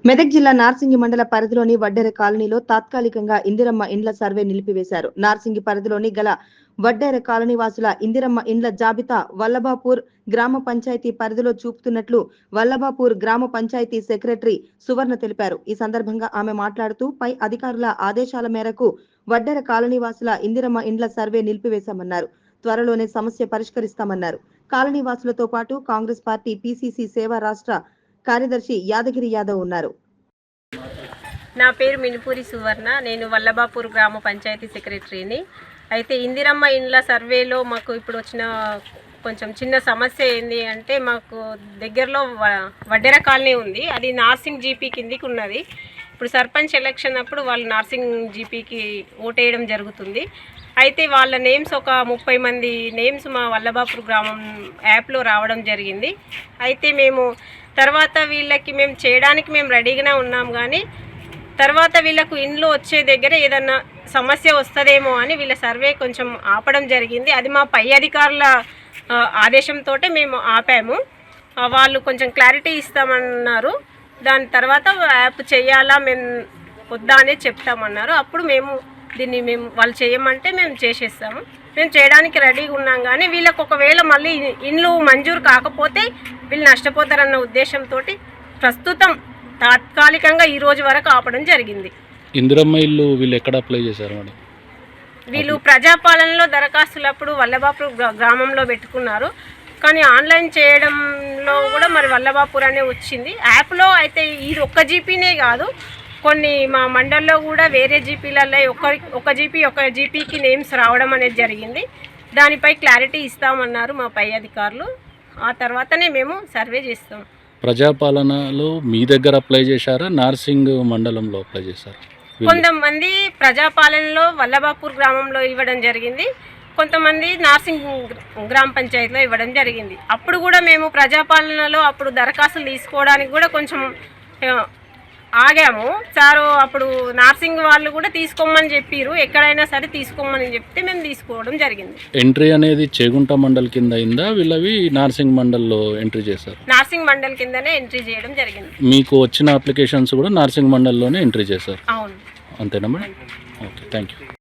మెదక్ జిల్లా నార్సింగి మండల పరిధిలోని వడ్డెర కాలనీలో తాత్కాలికంగా ఇందిరమ్మ ఇండ్ల సర్వే నిలిపివేశారు. నార్సింగి పరిధిలోని గల వడ్డెర కాలనీ వాసుల ఇందిరమ్మ ఇండ్ల జాబితా వల్లభాపూర్ గ్రామ పంచాయతీ పరిధిలో చూపుతున్నట్లు వల్లభాపూర్ గ్రామ పంచాయతీ సెక్రటరీ సువర్ణ తెలిపారు. ఈ సందర్భంగా ఆమె మాట్లాడుతూ పై అధికారుల ఆదేశాల మేరకు వడ్డెర కాలనీ వాసుల ఇందిరమ్మ ఇండ్ల సర్వే నిలిపివేశామన్నారు. త్వరలోనే సమస్య పరిష్కరిస్తామన్నారు. కాలనీ వాసులతో పాటు కాంగ్రెస్ పార్టీ పిసిసి సేవా రాష్ట్ర కార్యదర్శి యాదగిరి యాదవ్ ఉన్నారు. నా పేరు మినుపూరి సువర్ణ. నేను వల్లభాపూర్ గ్రామ పంచాయతీ సెక్రటరీని. అయితే ఇందిరమ్మ ఇండ్ల సర్వేలో మాకు ఇప్పుడు వచ్చిన కొంచెం చిన్న సమస్య ఏంటి అంటే, మాకు దగ్గరలో వడ్డెర కాలనీ ఉంది. అది నార్సింగ్ జీపీ కిందికి ఉన్నది. ఇప్పుడు సర్పంచ్ ఎలక్షన్ అప్పుడు వాళ్ళు నార్సింగ్ జీపీకి ఓటేయడం జరుగుతుంది. అయితే వాళ్ళ నేమ్స్ ఒక 30 మంది నేమ్స్ మా వల్లభాపూర్ గ్రామం యాప్లో రావడం జరిగింది. అయితే మేము తర్వాత వీళ్ళకి మేము చేయడానికి మేము రెడీగానే ఉన్నాం, కానీ తర్వాత వీళ్ళకు ఇండ్లు వచ్చే దగ్గర ఏదన్నా సమస్య వస్తుందేమో అని వీళ్ళ సర్వే కొంచెం ఆపడం జరిగింది. అది మా పై అధికారుల ఆదేశంతో మేము ఆపాము. వాళ్ళు కొంచెం క్లారిటీ ఇస్తామన్నారు. దాని తర్వాత యాప్ చేయాలా మేము వద్దా అనేది చెప్తామన్నారు. అప్పుడు దీన్ని వాళ్ళు చేయమంటే మేము చేసేస్తాము. మేము చేయడానికి రెడీగా ఉన్నాం, కానీ వీళ్ళకి ఒకవేళ మళ్ళీ ఇండ్లు మంజూరు కాకపోతే వీళ్ళు నష్టపోతారన్న ఉద్దేశంతో ప్రస్తుతం తాత్కాలికంగా ఈ రోజు వరకు ఆపడం జరిగింది. ఇందిరమ్మ ఇల్లు వీళ్ళు ఎక్కడ అప్లై చేశారు మేడం? వీళ్ళు ప్రజాపాలనలో దరఖాస్తులప్పుడు వల్లభాపూర్ గ్రామంలో పెట్టుకున్నారు, కానీ ఆన్లైన్ చేయడంలో కూడా మరి వల్లభాపూర్ అనే వచ్చింది. యాప్లో అయితే ఇది ఒక్క జీపీనే కాదు, కొన్ని మా మండల్లో కూడా వేరే జీపీలలో ఒక జీపీకి నేమ్స్ రావడం అనేది జరిగింది. దానిపై క్లారిటీ ఇస్తామన్నారు మా పై అధికారులు. ఆ తర్వాతనే మేము సర్వే చేస్తాం. ప్రజాపాలనలో మీ దగ్గర అప్లై చేశారా, నార్సింగ్ మండలంలో అప్లై చేశారా? కొంతమంది ప్రజాపాలనలో వల్లభాపూర్ గ్రామంలో ఇవ్వడం జరిగింది, కొంతమంది నార్సింగ్ గ్రామ పంచాయతీలో ఇవ్వడం జరిగింది. అప్పుడు కూడా మేము ప్రజాపాలనలో అప్పుడు దరఖాస్తులు తీసుకోవడానికి కూడా కొంచెం ఆగాము. సారు అప్పుడు నార్సింగ్ వాళ్ళు కూడా తీసుకోమని చెప్పారు, ఎక్కడైనా సరే తీసుకోమని చెప్తే మేము తీసుకోవడం జరిగింది. ఎంట్రీ అనేది చేగుంట మండల్ కింద అయిందా, వీళ్ళవి నార్సింగ్ మండల్లో ఎంట్రీ చేశారు? నార్సింగ్ మండల్ కిందనే ఎంట్రీ చేయడం జరిగింది. మీకు వచ్చిన అప్లికేషన్స్ కూడా నార్సింగ్ మండల్లోనే ఎంట్రీ చేశారు? అవును. అంతేనా మేడం? Okay, thank you.